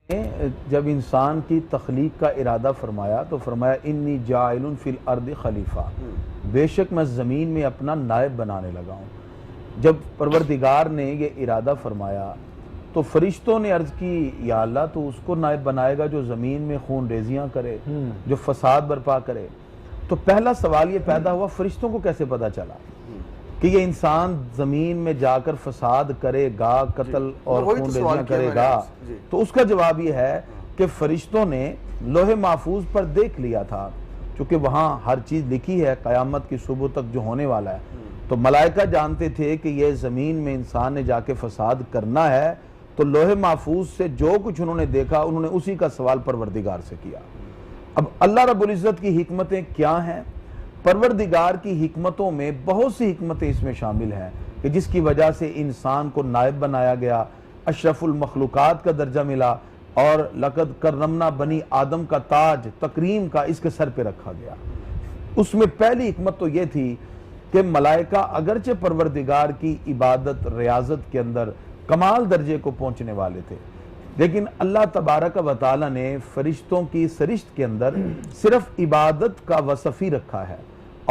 जब इंसान की तख्लीक का इरादा फरमाया तो फरमाया इन्नी जाइलुन फिल अर्द खलीफा, बेशक मैं ज़मीन में अपना नायब बनाने लगा हूँ। जब परवरदिगार ने ये इरादा फरमाया तो फरिश्तों ने अर्ज़ की या अल्लाह तो उसको नायब बनाएगा जो ज़मीन में खून रेजियाँ करे, जो फसाद बर्पा करे। तो पहला सवाल ये पैदा हुआ फरिश्तों को कैसे पता चला कि ये इंसान जमीन में जाकर फसाद करेगा, कत्ल और खून रेजियां करेगा। तो उसका जवाब ये है कि फरिश्तों ने लोहे महफूज पर देख लिया था, क्योंकि वहां हर चीज लिखी है कयामत की सुबह तक जो होने वाला है। तो मलाइका जानते थे कि ये जमीन में इंसान ने जाके फसाद करना है, तो लोहे महफूज से जो कुछ उन्होंने देखा उन्होंने उसी का सवाल परवरदिगार से किया। अब अल्लाह रब्बुल इज्जत की हिकमतें क्या हैं? परवरदिगार की हिकमतों में बहुत सी हिकमतें इसमें शामिल हैं कि जिसकी वजह से इंसान को नायब बनाया गया, अशरफुल मखलूकात का दर्जा मिला और लक़द करमना बनी आदम का ताज तकरीम का इसके सर पे रखा गया। उसमें पहली हिकमत तो ये थी कि मलाइका अगरचे परवरदिगार की इबादत रियाजत के अंदर कमाल दर्जे को पहुंचने वाले थे, लेकिन अल्लाह तबारक व तआला ने फरिश्तों की सरिश्त के अंदर सिर्फ इबादत का वसफ़ ही रखा है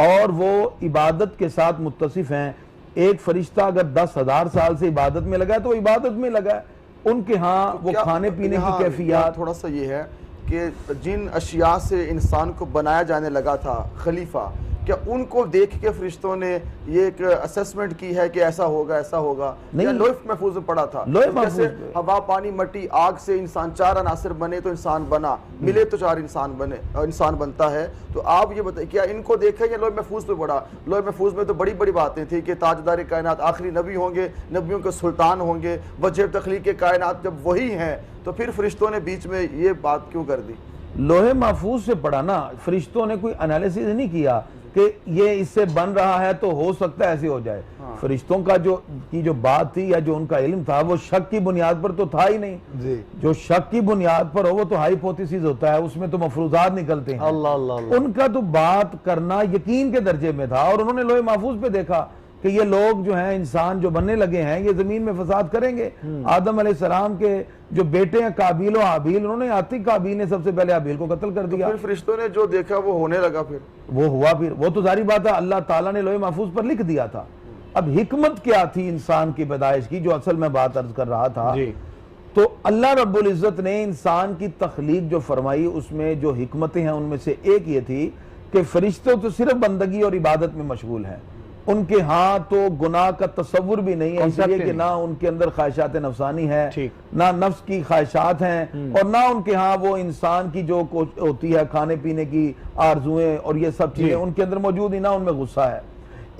और वो इबादत के साथ मुत्तसिफ हैं। एक फरिश्ता अगर 10,000 साल से इबादत में लगा है तो वो इबादत में लगा है। उनके यहाँ तो वो खाने पीने की कैफियत थोड़ा सा ये है कि जिन अशिया से इंसान को बनाया जाने लगा था खलीफा, क्या उनको देख के फरिश्तों ने ये एक असेसमेंट की है कि ऐसा होगा ऐसा होगा? नहीं, लोहे महफूज में पड़ा था जैसे हवा पानी मट्टी आग से इंसान 4 अनासर बने तो इंसान बना, मिले तो 4 इंसान बने, इंसान बनता है। तो आप ये बताइए क्या इनको देखा या लोहे महफूज पे पड़ा? लोहे महफूज में तो बड़ी बड़ी बातें थी कि ताजदार कायनात आखिरी नबी होंगे, नबियों के सुल्तान होंगे, वजह तख्लीक कायनात जब वही हैं, तो फिर फरिश्तों ने बीच में ये बात क्यों कर दी? लोहे महफूज से पड़ा ना, फरिश्तों ने कोई एनालिसिस नहीं किया कि ये इससे बन रहा है तो हो सकता है ऐसे हो जाए। हाँ। फरिश्तों का जो बात थी या जो उनका इल्म था वो शक की बुनियाद पर तो था ही नहीं जी। जो शक की बुनियाद पर हो वो तो हाइपोथेसिस होता है, उसमें तो मफरूजात निकलते हैं। अल्लाह अल्लाह। उनका तो बात करना यकीन के दर्जे में था और उन्होंने लोहे महफूज पे देखा कि ये लोग जो हैं इंसान जो बनने लगे हैं ये जमीन में फसाद करेंगे। आदम अलैहिस्सलाम के जो बेटे हैं काबिल और हाबिल, उन्होंने आती काबिल ने सबसे पहले हाबिल को कत्ल कर दिया। फिर फरिश्तों ने जो देखा वो होने लगा, फिर वो हुआ। फिर वो तो जारी बात है अल्लाह ताला ने लोहे महफूज पर लिख दिया था। अब हिकमत क्या थी इंसान की पैदाइश की, जो असल में बात अर्ज कर रहा था जी। तो अल्लाह रब्बुल इज्जत ने इंसान की तख्लीक जो फरमाई उसमें जो हिकमतें हैं उनमें से एक ये थी कि फरिश्ते तो सिर्फ बंदगी और इबादत में मशगूल हैं, उनके यहाँ तो गुनाह का तस्वुर भी नहीं है, इसलिए कि ना उनके अंदर ख्वाहिशात नफसानी है, ना नफ्स की ख्वाहिशात हैं और ना उनके यहाँ वो इंसान की जो होती है खाने पीने की आरजुएं और ये सब चीजें उनके अंदर मौजूद ही, ना उनमें गुस्सा है।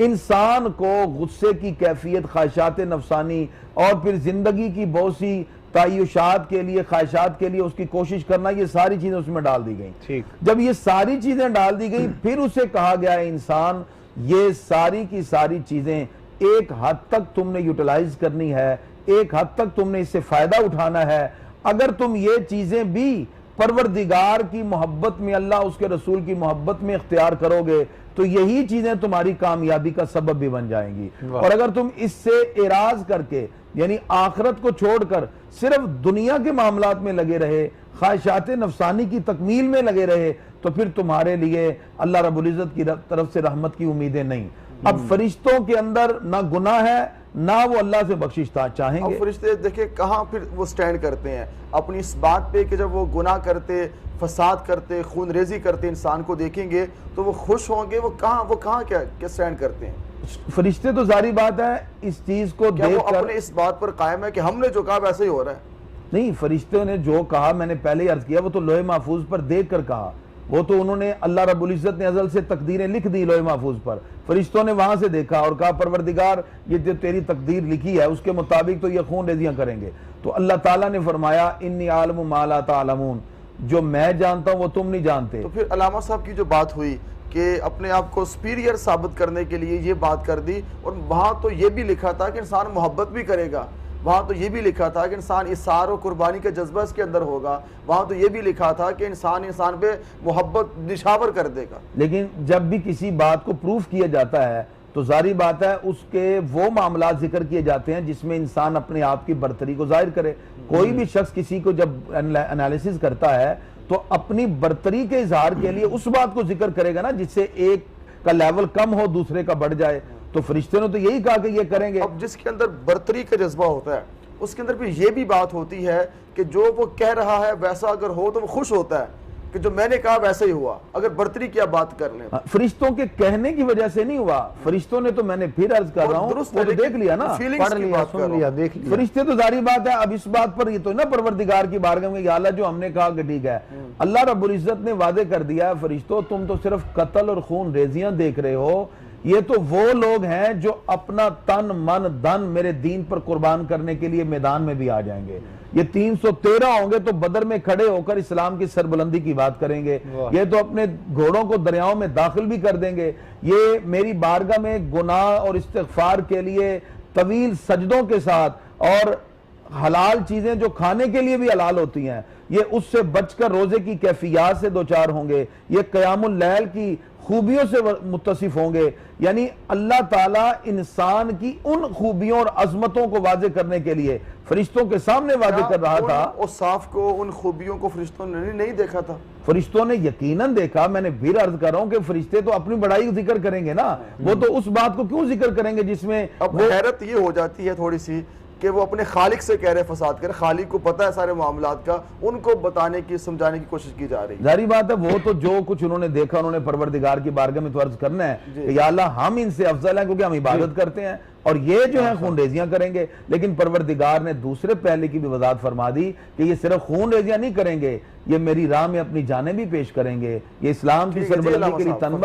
इंसान को गुस्से की कैफियत, ख्वाहिशात नफसानी और फिर जिंदगी की बहुत सी तायुशात के लिए, ख्वाहिशात के लिए उसकी कोशिश करना, ये सारी चीजें उसमें डाल दी गई। जब ये सारी चीजें डाल दी गई फिर उसे कहा गया इंसान ये सारी की सारी चीजें एक हद तक तुमने यूटिलाइज करनी है, एक हद तक तुमने इससे फायदा उठाना है। अगर तुम ये चीजें भी परवरदिगार की मोहब्बत में, अल्लाह उसके रसूल की मोहब्बत में इख्तियार करोगे तो यही चीजें तुम्हारी कामयाबी का सबब भी बन जाएंगी। और अगर तुम इससे एराज करके यानी आखिरत को छोड़कर सिर्फ दुनिया के मामलात में लगे रहे, ख्वाहिशात नफसानी की तकमील में लगे रहे, तो फिर तुम्हारे लिए अल्लाह रब्बुल इज्जत की तरफ से रहमत की उम्मीदें नहीं। अब फरिश्तों के अंदर ना गुनाह है ना वो अल्लाह से बख्शिश चाहेंगे। फरिश्ते देखिए कहाँ फिर वो स्टैंड करते हैं अपनी इस बात पे कि जब वो गुनाह करते, फसाद करते, खून रेजी करते इंसान को देखेंगे तो वो खुश होंगे। वो कहाँ क्या स्टैंड करते हैं? फरिश्ते तो जारी बात है इस चीज को देख कर अपने इस बात पर कायम है कि हमने जो कहा वैसे ही हो रहा है। नहीं, फरिश्तों ने जो कहा मैंने पहले ही अर्ज किया वो तो लोहे महफूज पर देख कर कहा। वो तो उन्होंने अल्लाह रब्बुल इज्जत ने अज़ल से तकदीरें लिख दी लोहे महफूज पर, फरिश्तों ने वहां से देखा और कहा परवरदिगार ये जो तेरी तकदीर लिखी है उसके मुताबिक तो ये खून रेजियां करेंगे। तो अल्लाह ताला ने फरमाया इन्नी आलमु मा ला तालमून, जो मैं जानता हूं वो तुम नहीं जानते। तो फिर अलामा साहब की जो बात हुई कि अपने आप को सुपीरियर साबित करने के लिए ये बात कर दी, और वहां तो ये भी लिखा था कि इंसान मोहब्बत भी करेगा, वहाँ तो ये भी लिखा था कि इंसान इसार और कुर्बानी का जज्बा इसके अंदर होगा, वहाँ तो ये भी लिखा था कि इंसान पे मोहब्बत निशावर कर देगा। लेकिन जब भी किसी बात को प्रूफ किया जाता है तो जारी बात है उसके वो मामला जिक्र किए जाते हैं जिसमें इंसान अपने आप की बर्तरी को जाहिर करे। कोई भी शख्स किसी को जब एनालिसिस करता है तो अपनी बर्तरी के इजहार के लिए उस बात को जिक्र करेगा ना जिससे एक का लेवल कम हो दूसरे का बढ़ जाए। तो फरिश्ते ने तो यही कहा कि ये करेंगे। अब जिसके अंदर बर्तरी का जज्बा होता है उसके अंदर भी ये भी बात होती है कि जो वो कह रहा है वैसा अगर हो तो वो खुश होता है कि जो मैंने कहा वैसा ही हुआ। अगर बर्तरी की आप बात कर लें, फरिश्तों के कहने की वजह से नहीं हुआ, फरिश्तों ने तो मैंने फिर अर्ज कर रहा हूँ वो तो देख लिया ना, पढ़ लिया, सुन लिया, देख लिया। फरिश्ते तो जारी बात है। अब इस बात पर ये तो ना परवरदिगार की बारगाह में या अल्लाह जो हमने कहा कि ठीक है, अल्लाह रब्बुल इज्जत ने वादे कर दिया है फरिश्तों तुम तो सिर्फ कत्ल और खून रेजियां देख रहे हो, ये तो वो लोग हैं जो अपना तन मन धन मेरे दीन पर कुर्बान करने के लिए मैदान में भी आ जाएंगे। ये 313 होंगे तो बदर में खड़े होकर इस्लाम की सरबुलंदी की बात करेंगे। ये तो अपने घोड़ों को दरियाओं में दाखिल भी कर देंगे। ये मेरी बारगाह में गुनाह और इस्तिग़फ़ार के लिए तवील सजदों के साथ और हलाल चीजें जो खाने के लिए भी हलाल होती हैं, ये उससे बचकर रोजे की कैफियत से दो चार होंगे। ये क़यामुल लैल की खूबियों से मुत्तसिफ होंगे। यानी अल्लाह ताला इंसान की उन खूबियों और अजमतों को वाजे करने के लिए फरिश्तों के सामने वाजे कर रहा था। उस साफ को, उन खूबियों को फरिश्तों ने नहीं देखा था। फरिश्तों ने यकीनन देखा। मैंने फिर अर्ज कर रहा हूं कि फरिश्ते तो अपनी बड़ाई जिक्र करेंगे ना, वो तो उस बात को क्यों जिक्र करेंगे जिसमें अब हैरत ये हो जाती है थोड़ी सी कि वो अपने खालिक से कह रहे फसाद कर, खालिक को पता है सारे मामलात का, उनको बताने की समझाने की कोशिश की जा रही है। जारी बात है वो तो जो कुछ उन्होंने देखा उन्होंने परवरदिगार की बारगाह में तो अर्ज करना है कि या अल्लाह हम इनसे अफजल हैं क्योंकि हम इबादत करते हैं और ये जो है खून रेजियां करेंगे। लेकिन परवरदिगार ने दूसरे पहले की भी वजाहत फरमा दी कि ये सिर्फ खून रेजियां नहीं करेंगे, ये मेरी राह में अपनी जानें भी पेश करेंगे, ये इस्लाम की सरबलंदी के लिए तन